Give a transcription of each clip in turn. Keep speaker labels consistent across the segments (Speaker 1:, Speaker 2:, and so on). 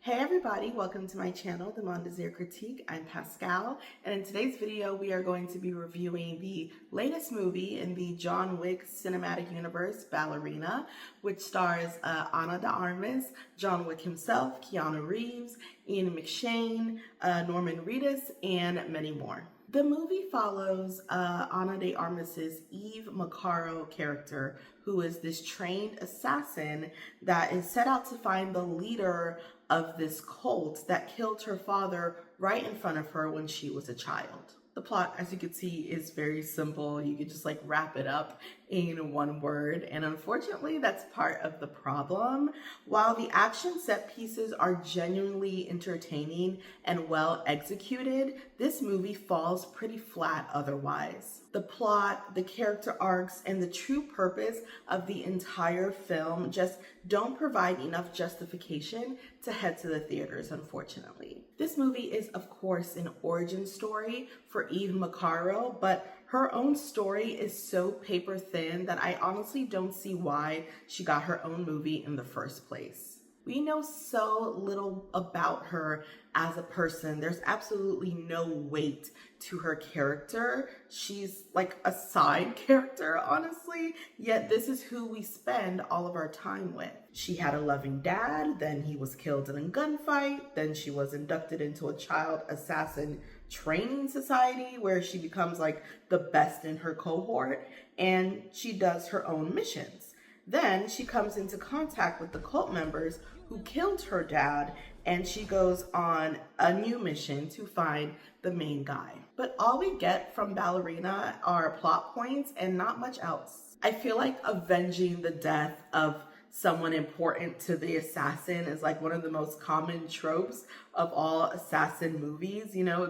Speaker 1: Hey everybody, welcome to my channel, The Mon Désir Critique. I'm Pascal, and in today's video we are going to be reviewing the latest movie in the John Wick cinematic universe, Ballerina, which stars Ana de Armas, John Wick himself, Keanu Reeves, Ian McShane, Norman Reedus, and many more. The movie follows Ana de Armas's Eve Macaro character, who is this trained assassin that is set out to find the leader of this cult that killed her father right in front of her when she was a child. The plot, as you can see, is very simple. You could just wrap it up in one word, and unfortunately that's part of the problem. While the action set pieces are genuinely entertaining and well executed, this movie falls pretty flat otherwise. The plot, the character arcs, and the true purpose of the entire film just don't provide enough justification to head to the theaters, unfortunately. This movie is, of course, an origin story for Eve Macaro, but her own story is so paper thin that I honestly don't see why she got her own movie in the first place. We know so little about her as a person. There's absolutely no weight to her character. She's like a side character, honestly, yet this is who we spend all of our time with. She had a loving dad, then he was killed in a gunfight, then she was inducted into a child assassin training society where she becomes like the best in her cohort, and she does her own missions. Then she comes into contact with the cult members who killed her dad, and she goes on a new mission to find the main guy. But all we get from Ballerina are plot points and not much else. I feel like avenging the death of someone important to the assassin is like one of the most common tropes of all assassin movies. You know,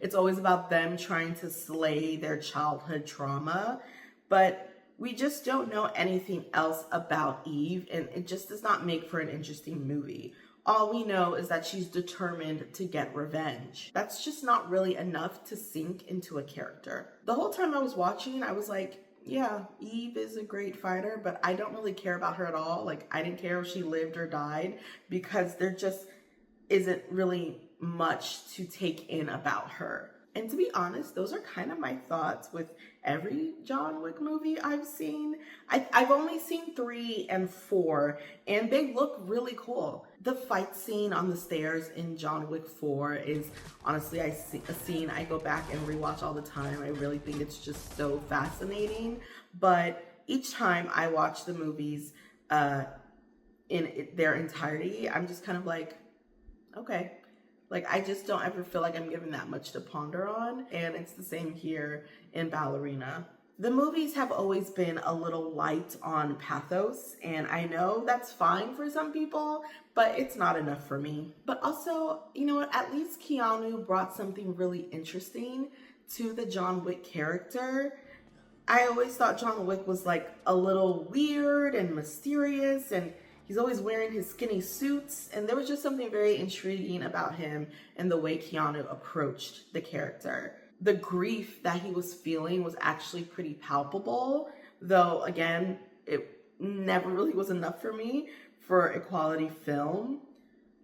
Speaker 1: it's always about them trying to slay their childhood trauma, but we just don't know anything else about Eve, and it just does not make for an interesting movie. All we know is that she's determined to get revenge. That's just not really enough to sink into a character. The whole time I was watching, I was like, yeah, Eve is a great fighter, but I don't really care about her at all. Like, I didn't care if she lived or died because there just isn't really much to take in about her. And to be honest, those are kind of my thoughts with every John Wick movie I've seen. I've only seen 3 and 4, and they look really cool. The fight scene on the stairs in John Wick 4 is honestly a scene I go back and rewatch all the time. I really think it's just so fascinating. But each time I watch the movies in their entirety, I'm just kind of like, okay. Like, I just don't ever feel like I'm given that much to ponder on, and it's the same here in Ballerina. The movies have always been a little light on pathos, and I know that's fine for some people, but it's not enough for me. But also, you know what, at least Keanu brought something really interesting to the John Wick character. I always thought John Wick was like a little weird and mysterious, and he's always wearing his skinny suits, and there was just something very intriguing about him and the way Keanu approached the character. The grief that he was feeling was actually pretty palpable, though again, it never really was enough for me for a quality film.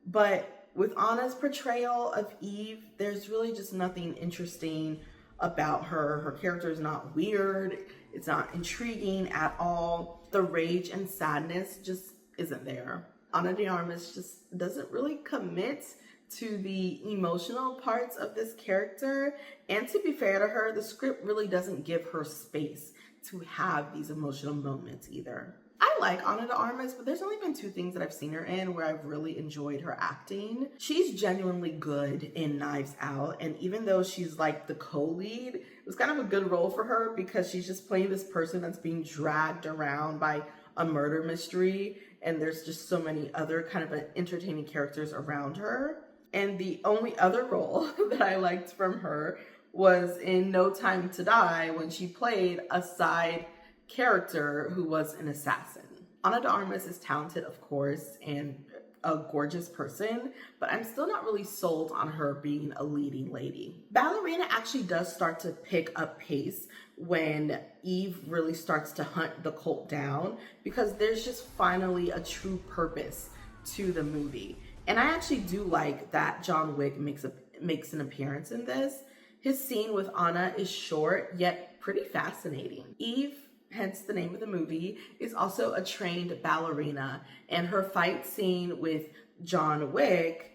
Speaker 1: But with Anna's portrayal of Eve, there's really just nothing interesting about her. Her character is not weird, it's not intriguing at all. The rage and sadness just isn't there. Ana de Armas just doesn't really commit to the emotional parts of this character, and to be fair to her, the script really doesn't give her space to have these emotional moments either. I like Ana de Armas, but there's only been 2 things that I've seen her in where I've really enjoyed her acting. She's genuinely good in Knives Out, and even though she's like the co-lead, it was kind of a good role for her because she's just playing this person that's being dragged around by a murder mystery, and there's just so many other kind of entertaining characters around her. And the only other role that I liked from her was in No Time to Die, when she played a side character who was an assassin. Ana de Armas is talented, of course, and a gorgeous person, but I'm still not really sold on her being a leading lady. Ballerina actually does start to pick up pace when Eve really starts to hunt the cult down, because there's just finally a true purpose to the movie. And I actually do like that John Wick makes an appearance in this. His scene with Ana is short, yet pretty fascinating. Eve, hence the name of the movie, is also a trained ballerina, and her fight scene with John Wick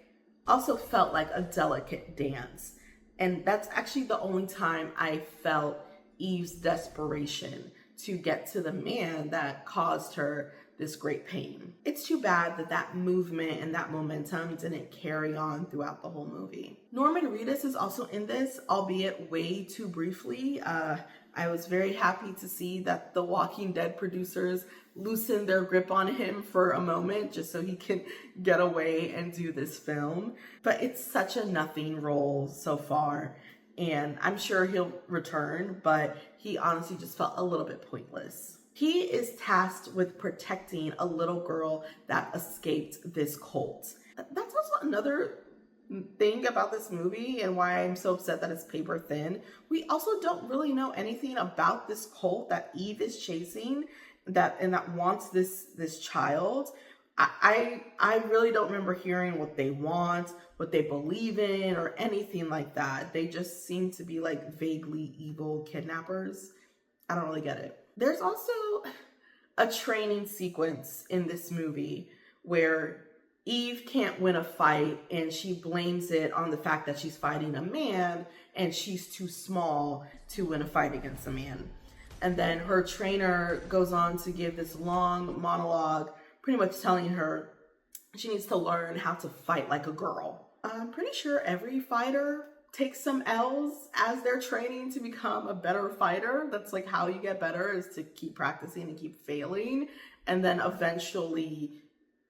Speaker 1: also felt like a delicate dance. And that's actually the only time I felt Eve's desperation to get to the man that caused her this great pain. It's too bad that that movement and that momentum didn't carry on throughout the whole movie. Norman Reedus is also in this, albeit way too briefly. I was very happy to see that the Walking Dead producers loosened their grip on him for a moment just so he can get away and do this film. But it's such a nothing role so far, and I'm sure he'll return, but he honestly just felt a little bit pointless. He is tasked with protecting a little girl that escaped this cult. That's also another thing about this movie and why I'm so upset that it's paper thin. We also don't really know anything about this cult that Eve is chasing that wants this child. I really don't remember hearing what they want, what they believe in, or anything like that. They just seem to be like vaguely evil kidnappers. I don't really get it. There's also a training sequence in this movie where Eve can't win a fight and she blames it on the fact that she's fighting a man and she's too small to win a fight against a man. And then her trainer goes on to give this long monologue, pretty much telling her she needs to learn how to fight like a girl. I'm pretty sure every fighter takes some L's as they're training to become a better fighter. That's like how you get better, is to keep practicing and keep failing. And then eventually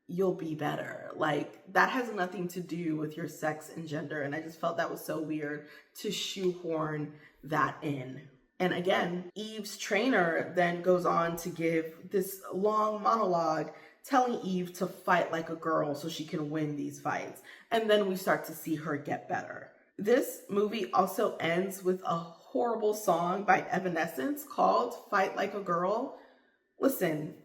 Speaker 1: you'll be better. Like, that has nothing to do with your sex and gender. And I just felt that was so weird to shoehorn that in. And again, Eve's trainer then goes on to give this long monologue telling Eve to fight like a girl so she can win these fights. And then we start to see her get better. This movie also ends with a horrible song by Evanescence called Fight Like a Girl. Listen,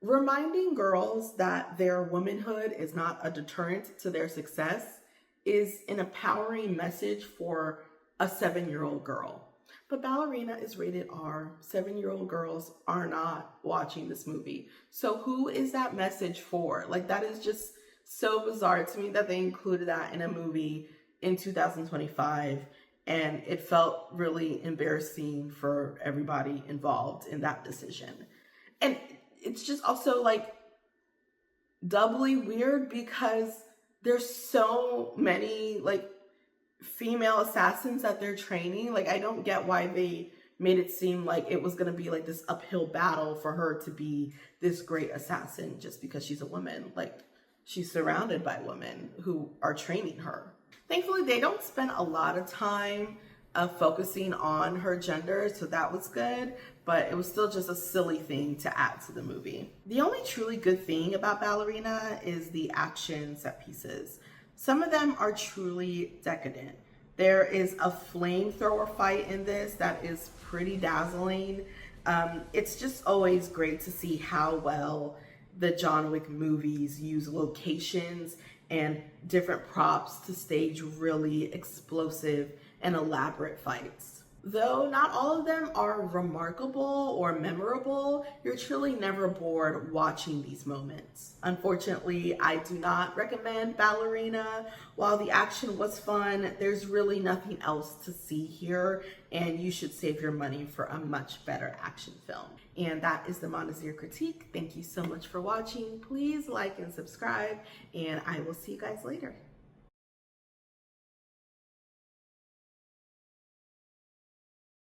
Speaker 1: reminding girls that their womanhood is not a deterrent to their success is an empowering message for a 7-year-old girl. But Ballerina is rated R. 7-year-old girls are not watching this movie. So who is that message for? Like, that is just so bizarre to me that they included that in a movie in 2025. And it felt really embarrassing for everybody involved in that decision. And it's just also like doubly weird because there's so many like female assassins that they're training. Like, I don't get why they made it seem like it was going to be like this uphill battle for her to be this great assassin just because she's a woman. Like, she's surrounded by women who are training her. Thankfully, they don't spend a lot of time focusing on her gender, so that was good, but it was still just a silly thing to add to the movie. The only truly good thing about Ballerina is the action set pieces. Some of them are truly decadent. There is a flamethrower fight in this that is pretty dazzling. It's just always great to see how well the John Wick movies use locations and different props to stage really explosive and elaborate fights. Though not all of them are remarkable or memorable, you're truly never bored watching these moments. Unfortunately, I do not recommend Ballerina. While the action was fun, there's really nothing else to see here, and you should save your money for a much better action film. And that is the Mondesir critique. Thank you so much for watching. Please like and subscribe, and I will see you guys later.